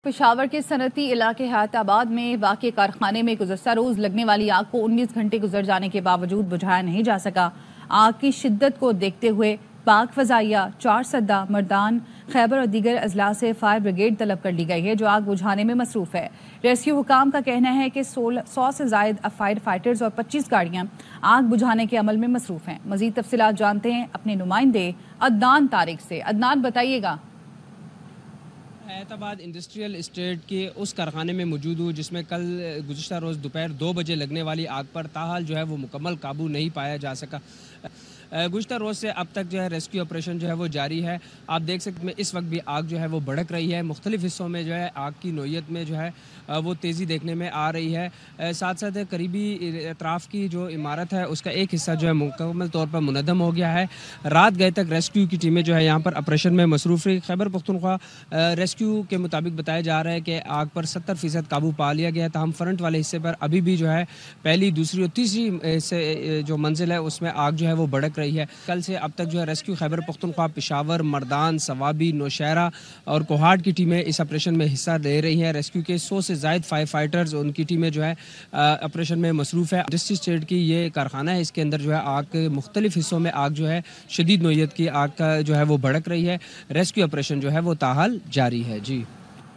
پشاور کے صنعتی علاقے حیات آباد میں واقع کارخانے میں گزشتہ روز لگنے والی آگ کو 19 گھنٹے گزر جانے کے باوجود بجھایا نہیں جا سکا۔ آگ کی شدت کو دیکھتے ہوئے پاک فضائیہ، چار سدہ، مردان، خیبر اور دیگر اضلاع سے فائر بریگیڈ طلب کر لی گئی ہے جو آگ بجھانے میں مصروف ہے۔ ریسکیو حکام کا کہنا ہے کہ 100 سے زائد فائر فائٹرز اور 25 گاڑیاں آگ بجھانے کے عمل میں مصروف ہیں۔ مزید تفصیلات جانتے ہیں اپنے نمائندے عدنان طارق سے۔ عدنان، بتائیے گا۔ حیات آباد انڈسٹریل اسٹیٹ کے اس کارخانے میں موجود ہوں جس میں کل گزشتہ روز دوپہر 2 بجے لگنے والی آگ پر تاحال جو ہے وہ مکمل قابو نہیں پایا جا سکا۔ گزشتہ روز سے اب تک جو ہے ریسکیو آپریشن جو ہے وہ جاری ہے۔ آپ دیکھ سکتے ہیں اس وقت بھی آگ جو ہے وہ بھڑک رہی ہے۔ مختلف حصوں میں جو ہے آگ کی نوعیت میں جو ہے وہ تیزی دیکھنے میں آ رہی ہے۔ ساتھ ساتھ قریبی اطراف کی جو عمارت ہے اس کا ایک حصہ جو ہے مکمل طور پر منہدم ہو گیا ہے۔ رات گئے تک ریسکیو کی ٹیمیں جو ہے یہاں پر آپریشن میں مصروف رہی۔ خیبر پختونخوا ریسکیو کے مطابق بتایا جا رہا ہے کہ آگ پر 70% قابو پا لیا گیا ہے، تاہم فرنٹ والے حصے پر ابھی بھی جو ہے پہلی، دوسری اور تیسری جو منزل ہے اس میں آگ جو ہے وہ بھڑک رہی ہے۔ کل سے اب تک جو ہے ریسکیو خیبر پختونخوا، پشاور، مردان، سوابی، نوشہرہ اور کوہاٹ کی ٹیمیں اس آپریشن میں حصہ لے رہی ہیں۔ ریسکیو کے 100 سے زائد فائر فائٹرز، ان کی ٹیمیں جو ہے آپریشن میں مصروف ہے۔ انڈسٹری اسٹیٹ کی یہ کارخانہ ہے، اس کے اندر جو ہے آگ کے مختلف حصوں میں آگ جو ہے شدید نوعیت کی آگ کا جو ہے وہ بھڑک رہی ہے۔ ریسکیو آپریشن جو ہے وہ تاحال جاری ہے۔ جی،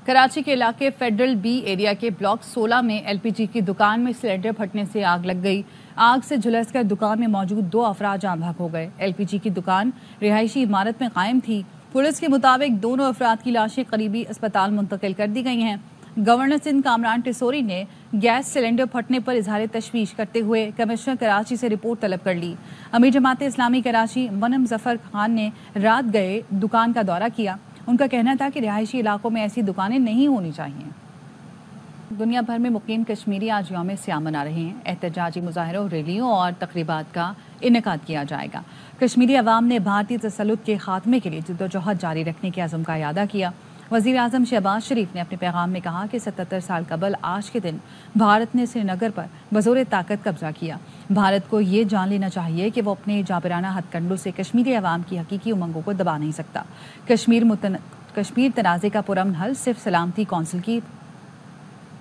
کراچی کے علاقے فیڈرل بی ایریا کے بلاک 16 میں ایل پی جی کی دکان میں سلنڈر پھٹنے سے آگ لگ گئی۔ آگ سے جھلس کر دکان میں موجود 2 افراد جاں بحق ہو گئے۔ ایل پی جی کی دکان رہائشی عمارت میں قائم تھی۔ پولیس کے مطابق دونوں افراد کی لاشیں قریبی اسپتال منتقل کر دی گئی ہیں۔ گورنر سندھ کامران ٹیسوری نے گیس سلنڈر پھٹنے پر اظہار تشویش کرتے ہوئے کمشنر کراچی سے رپورٹ طلب کر لی۔ امیر جماعت اسلامی کراچی منم ظفر خان نے رات گئے دکان کا دورہ کیا۔ ان کا کہنا تھا کہ رہائشی علاقوں میں ایسی دکانیں نہیں ہونی چاہیے۔ دنیا بھر میں مقیم کشمیری آج یوم سیام منا رہے ہیں۔ احتجاجی مظاہروں، ریلیوں اور تقریبات کا انعقاد کیا جائے گا۔ کشمیری عوام نے بھارتی تسلط کے خاتمے کے لیے جدوجہد جاری رکھنے کے عزم کا اعادہ کیا۔ وزیر اعظم شہباز شریف نے اپنے پیغام میں کہا کہ 77 سال قبل آج کے دن بھارت نے سری نگر پر بزور طاقت قبضہ کیا۔ بھارت کو یہ جان لینا چاہیے کہ وہ اپنے جابرانہ ہتھ کنڈوں سے کشمیری عوام کی حقیقی امنگوں کو دبا نہیں سکتا۔ کشمیر تنازع کا پرامن حل صرف سلامتی کونسل کی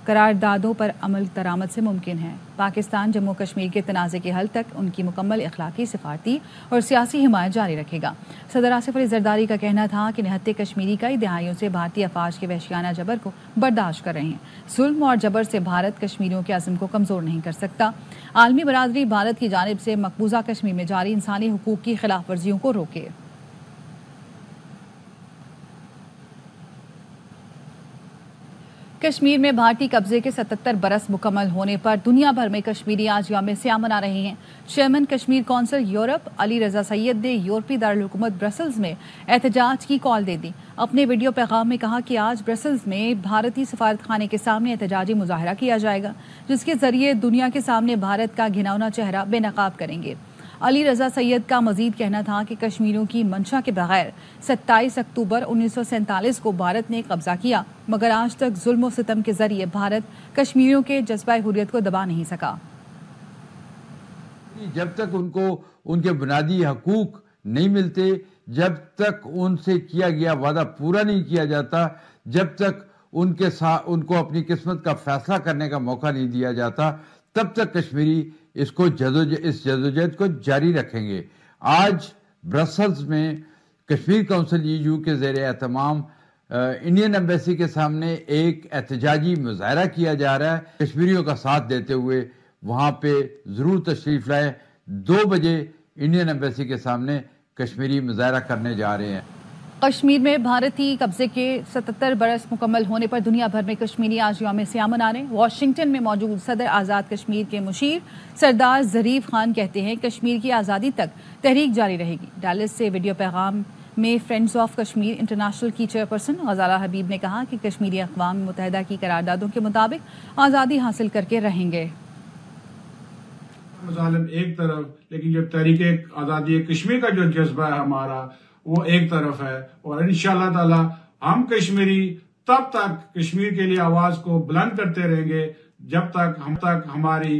قراردادوں پر عمل درآمد سے ممکن ہے۔ پاکستان جموں کشمیر کے تنازع کے حل تک ان کی مکمل اخلاقی، سفارتی اور سیاسی حمایت جاری رکھے گا۔ صدر آصف علی زرداری کا کہنا تھا کہ نہتے کشمیری کئی دہائیوں سے بھارتی افواج کے وحشیانہ جبر کو برداشت کر رہے ہیں۔ ظلم اور جبر سے بھارت کشمیریوں کے عزم کو کمزور نہیں کر سکتا۔ عالمی برادری بھارت کی جانب سے مقبوضہ کشمیر میں جاری انسانی حقوق کی خلاف ورزیوں کو روکے۔ کشمیر میں بھارتی قبضے کے 77 برس مکمل ہونے پر دنیا بھر میں کشمیری آج یوم سیام منا رہے ہیں۔ Chairman Kashmir council Europe Ali Raza سید نے یورپی دارالحکومت برسلز میں احتجاج کی کال دے دی۔ اپنے ویڈیو پیغام میں کہا کہ آج برسلز میں بھارتی سفارت خانے کے سامنے احتجاجی مظاہرہ کیا جائے گا جس کے ذریعے دنیا کے سامنے بھارت کا گھناؤنا چہرہ بے نقاب کریں گے۔ علی رضا سید کا مزید کہنا تھا کہ کشمیریوں کی منشا کے بغیر 27 اکتوبر 1947 کو بھارت نے قبضہ کیا، مگر آج تک ظلم و ستم کے ذریعے بھارت کشمیریوں کے جذبہ حریت کو دبا نہیں سکا۔ جب تک ان کو ان کے بنیادی حقوق نہیں ملتے، جب تک ان سے کیا گیا وعدہ پورا نہیں کیا جاتا، جب تک ان کو اپنی قسمت کا فیصلہ کرنے کا موقع نہیں دیا جاتا، تب تک کشمیری اس جدوجہد کو جاری رکھیں گے۔ آج برسلز میں کشمیر کونسل EU کے زیر اہتمام انڈین ایمبیسی کے سامنے ایک احتجاجی مظاہرہ کیا جا رہا ہے۔ کشمیریوں کا ساتھ دیتے ہوئے وہاں پہ ضرور تشریف لائیں۔ 2 بجے انڈین ایمبیسی کے سامنے کشمیری مظاہرہ کرنے جا رہے ہیں۔ کشمیر میں بھارتی قبضے کے 77 برس مکمل ہونے پر دنیا بھر میں کشمیری آج یوم سیام منا رہے ہیں۔ واشنگٹن میں موجود صدر آزاد کشمیر کے مشیر سردار ظریف خان کہتے ہیں کشمیر کی آزادی تک تحریک جاری رہے گی۔ ڈیلس سے ویڈیو پیغام میں فرینڈز آف کشمیر انٹرنیشنل کی چیئرپرسن غزالہ حبیب نے کہا کہ کشمیری اقوام متحدہ کی قراردادوں کے مطابق آزادی حاصل کر کے رہیں گے۔ مظالم ایک طرف، لیکن جو تحریک آزادی کشمیر کا جو جذبہ ہے ہمارا وہ ایک طرف ہے، اور انشاءاللہ تعالی ہم کشمیری تب تک کشمیر کے لیے آواز کو بلند کرتے رہیں گے جب تک ہماری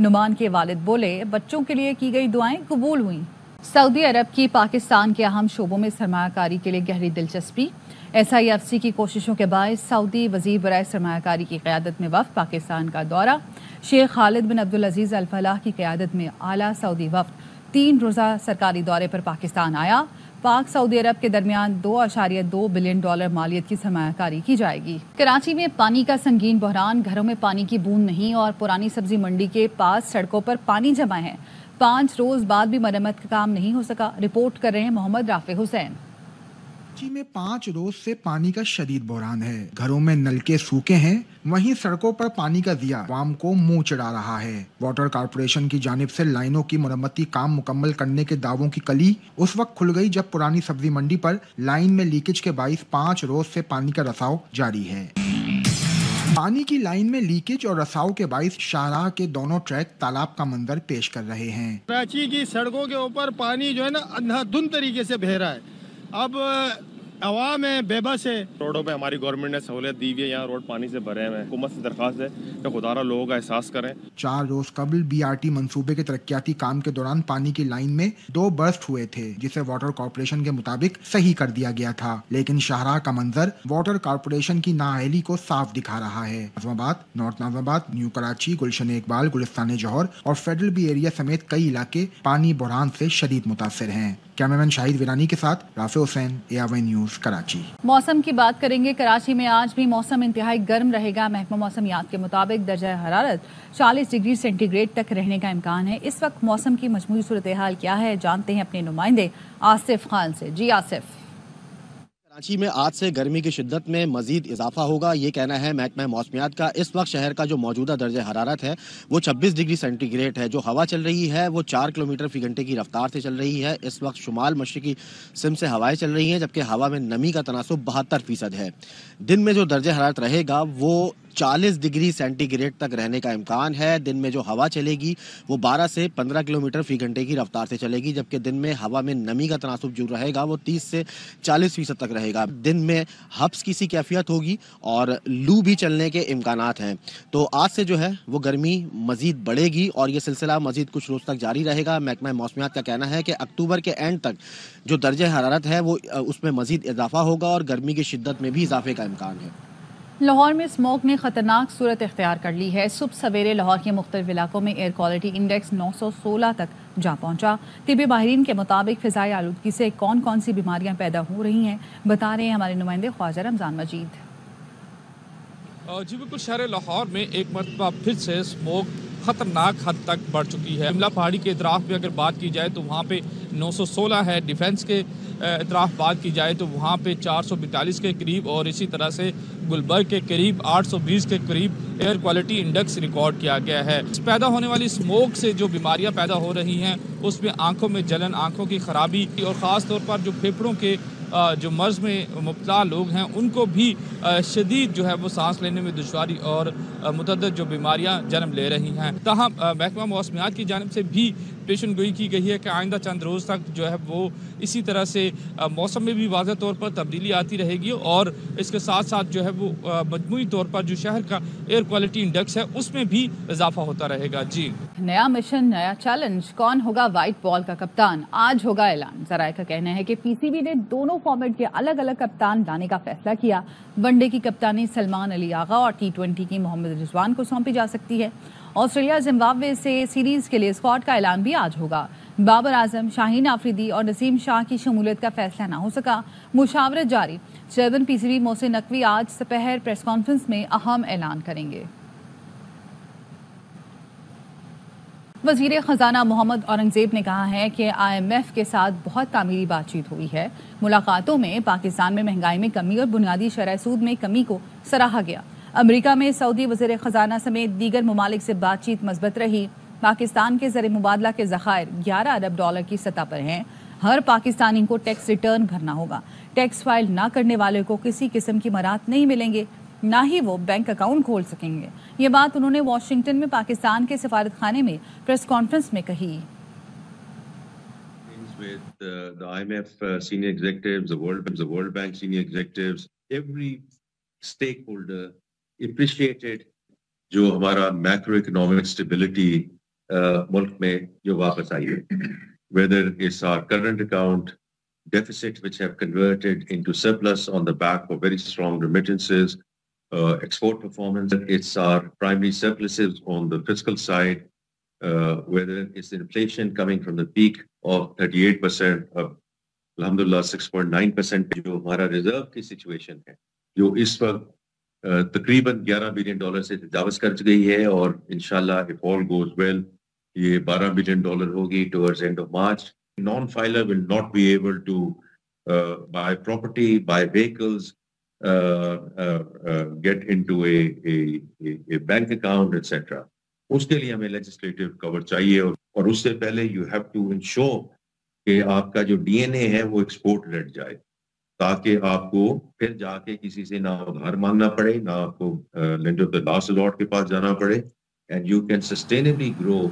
نعمان کے والد بولے بچوں کے لیے کی گئی دعائیں قبول ہوئیں۔ سعودی عرب کی پاکستان کے اہم شعبوں میں سرمایہ کاری کے لیے گہری دلچسپی۔ SIFC کی کوششوں کے باعث سعودی وزیر برائے سرمایہ کاری کی قیادت میں وفد پاکستان کا دورہ۔ شیخ خالد بن عبدالعزیز الفلاح کی قیادت میں اعلیٰ سعودی وفد 3 روزہ سرکاری دورے پر پاکستان آیا۔ پاک سعودی عرب کے درمیان $2.2 بلین مالیت کی سرمایہ کاری کی جائے گی۔ کراچی میں پانی کا سنگین بحران، گھروں میں پانی کی بوند نہیں اور پرانی سبزی منڈی کے پاس سڑکوں پر پانی جمع ہے۔ 5 روز بعد بھی مرمت کا کام نہیں ہو سکا، رپورٹ کر رہے ہیں محمد رافع حسین۔ کراچی میں 5 روز سے پانی کا شدید بحران ہے، گھروں میں نلکے سوکھے ہیں، وہیں سڑکوں پر پانی کا ضیاع عوام کو منہ چڑھا رہا ہے۔ واٹر کارپوریشن کی جانب سے لائنوں کی مرمتی کام مکمل کرنے کے دعووں کی کلی اس وقت کھل گئی جب پرانی سبزی منڈی پر لائن میں لیکیج کے باعث 5 روز سے پانی کا رساؤ جاری ہے۔ پانی کی لائن میں لیکیج اور رساؤ کے باعث شاہراہ کے دونوں ٹریک تالاب کا منظر پیش کر رہے ہیں۔ کراچی کی سڑکوں کے اوپر پانی جو ہے نا اندھا دھند طریقے سے بہہ رہا ہے، اب عوام ہے بے بس ہے۔ روڈوں پہ ہماری گورنمنٹ نے سہولت دی ہوئی ہے، یہاں روڈ پانی سے بھرے ہوئے ہیں۔ حکومت سے درخواست ہے کہ خدا را لوگوں کا احساس کریں۔ 4 روز قبل BRT منصوبے کے ترقیاتی کام کے دوران پانی کی لائن میں 2 برسٹ ہوئے تھے، جسے واٹر کارپوریشن کے مطابق صحیح کر دیا گیا تھا، لیکن شاہراہ کا منظر واٹر کارپوریشن کی نااہلی کو صاف دکھا رہا ہے۔ ناظم آباد، نارتھ ناظم آباد، نیو کراچی، گلشن اقبال، گلستان جوہر اور فیڈرل بی ایریا سمیت کئی علاقے پانی بحران سے شدید متاثر ہیں۔ کیمرمین شاہد ویرانی کے ساتھ رافع حسین، AR1 نیوز، کراچی۔ موسم کی بات کریں گے۔ کراچی میں آج بھی موسم انتہائی گرم رہے گا۔ محکمہ موسمیات کے مطابق درجہ حرارت 40 ڈگری سینٹی گریڈ تک رہنے کا امکان ہے۔ اس وقت موسم کی مجموعی صورتحال کیا ہے، جانتے ہیں اپنے نمائندے آصف خان سے۔ جی آصف۔ کراچی میں آج سے گرمی کی شدت میں مزید اضافہ ہوگا، یہ کہنا ہے محکمہ موسمیات کا۔ اس وقت شہر کا جو موجودہ درجہ حرارت ہے وہ 26 ڈگری سینٹی گریڈ ہے۔ جو ہوا چل رہی ہے وہ 4 کلومیٹر فی گھنٹے کی رفتار سے چل رہی ہے۔ اس وقت شمال مشرقی سمت سے ہوائیں چل رہی ہیں، جبکہ ہوا میں نمی کا تناسب 72% ہے۔ دن میں جو درجہ حرارت رہے گا وہ 40 ڈگری سینٹی گریڈ تک رہنے کا امکان ہے۔ دن میں جو ہوا چلے گی وہ 12 سے 15 کلومیٹر فی گھنٹے کی رفتار سے چلے گی، جبکہ دن میں ہوا میں نمی کا تناسب جو رہے گا وہ 30 سے 40% تک رہے گا۔ دن میں ہبس کی سی کیفیت ہوگی اور لو بھی چلنے کے امکانات ہیں۔ تو آج سے جو ہے وہ گرمی مزید بڑھے گی اور یہ سلسلہ مزید کچھ روز تک جاری رہے گا۔ محکمہ موسمیات کا کہنا ہے کہ اکتوبر کے اینڈ تک جو درجہ حرارت ہے وہ اس میں مزید اضافہ ہوگا اور گرمی کی شدت میں بھی اضافے کا امکان ہے۔ لاہور میں اسموگ نے خطرناک صورت اختیار کر لی ہے۔ صبح سویرے لاہور کے مختلف علاقوں میں ایئر کوالٹی انڈیکس 916 تک جا پہنچا۔ طبی ماہرین کے مطابق فضائی آلودگی سے کون کون سی بیماریاں پیدا ہو رہی ہیں، بتا رہے ہیں ہمارے نمائندے خواجہ رمضان مجید۔ جی بالکل، شہر لاہور میں ایک مرتبہ پھر سے اسموگ خطرناک حد تک بڑھ چکی ہے۔ شملہ پہاڑی کے اطراف میں اگر بات کی جائے تو وہاں پہ 916 ہے، ڈیفنس کے اطراف بات کی جائے تو وہاں پہ 442 کے قریب اور اسی طرح سے گلبرگ کے قریب 820 کے قریب ایئر کوالٹی انڈیکس ریکارڈ کیا گیا ہے۔ پیدا ہونے والی اسموگ سے جو بیماریاں پیدا ہو رہی ہیں اس میں آنکھوں میں جلن، آنکھوں کی خرابی اور خاص طور پر جو پھیپھڑوں کے جو مرض میں مبتلا لوگ ہیں ان کو بھی شدید جو ہے وہ سانس لینے میں دشواری اور متعدد جو بیماریاں جنم لے رہی ہیں۔ تاہم محکمہ موسمیات کی جانب سے بھی پیشن گوئی کی گئی ہے کہ آئندہ چند روز تک جو ہے وہ اسی طرح سے موسم میں بھی واضح طور پر تبدیلی آتی رہے گی اور اس کے ساتھ ساتھ جو ہے وہ مجموعی طور پر جو شہر کا ایئر کوالٹی انڈیکس ہے اس میں بھی اضافہ ہوتا رہے گا۔ جی، نیا مشن، نیا چیلنج، کون ہوگا وائٹ بال کا کپتان؟ آج ہوگا اعلان۔ ذرائع کا کہنا ہے کہ PCB نے دونوں فارمیٹ کے الگ الگ کپتان لانے کا فیصلہ کیا۔ ون ڈے کی کپتانی سلمان علی آغا اور T20 کی محمد رضوان کو سونپی جا سکتی ہے۔ آسٹریلیا زمبابوے سے سیریز کے لیے اسکواڈ کا اعلان بھی آج ہوگا۔ بابر اعظم، شاہین آفریدی اور نسیم شاہ کی شمولیت کا فیصلہ نہ ہو سکا، مشاورت جاری۔ چیئرمین PCB محسن نقوی آج سپہر پریس کانفرنس میں اہم اعلان کریں گے۔ وزیر خزانہ محمد اورنگزیب نے کہا ہے کہ IMF کے ساتھ بہت تعمیری بات چیت ہوئی ہے۔ ملاقاتوں میں پاکستان میں مہنگائی میں کمی اور بنیادی شرح سود میں کمی کو سراہا گیا۔ امریکہ میں سعودی وزیر خزانہ سمیت دیگر ممالک سے بات چیت مثبت رہی۔ پاکستان کے زر مبادلہ کے ذخائر $11 ارب کی سطح پر ہیں۔ ہر پاکستانی کو ٹیکس ریٹرن بھرنا ہوگا۔ ٹیکس فائل نہ کرنے والے کو کسی قسم کی مراحت نہیں ملیں گے، نہ ہی وہ بینک اکاؤنٹ کھول سکیں گے۔ یہ بات انہوں نے واشنگٹن میں پاکستان کے سفارت خانے میں پریس کانفرنس میں کہی۔ With the IMF senior executives, the World Bank senior executives, every stakeholder appreciated جو ہمارا macroeconomic stability ملک میں جو واپس آئی ہے. Whether it's our current account deficit which have converted into surplus on the back of very strong remittances, export performance, it's our primary surpluses on the fiscal side, whether it's inflation coming from the peak of 38% of alhamdulillah 6.9% جو ہمارا reserve کی situation ہے جو اس وقت تقریباً $11 billion سے تجاوز کر گئی ہے اور انشاءاللہ if all goes well یہ $12 بلین ہوگی towards end of March. Non-filer will not be able to buy property, buy vehicles, get into a bank account, etc. اس کے لیے ہمیں لیجسلیٹو کور چاہیے اور اس سے پہلے یو ہیو ٹو انشور کہ آپ کا جو ڈی این اے ہے وہ ایکسپورٹ لیڈ جائے تاکہ آپ کو پھر جا کے کسی سے نہ ادھار مانگنا پڑے نہ آپ کو lander of the last resort کے پاس جانا پڑے اینڈ یو کین سسٹینبلی گرو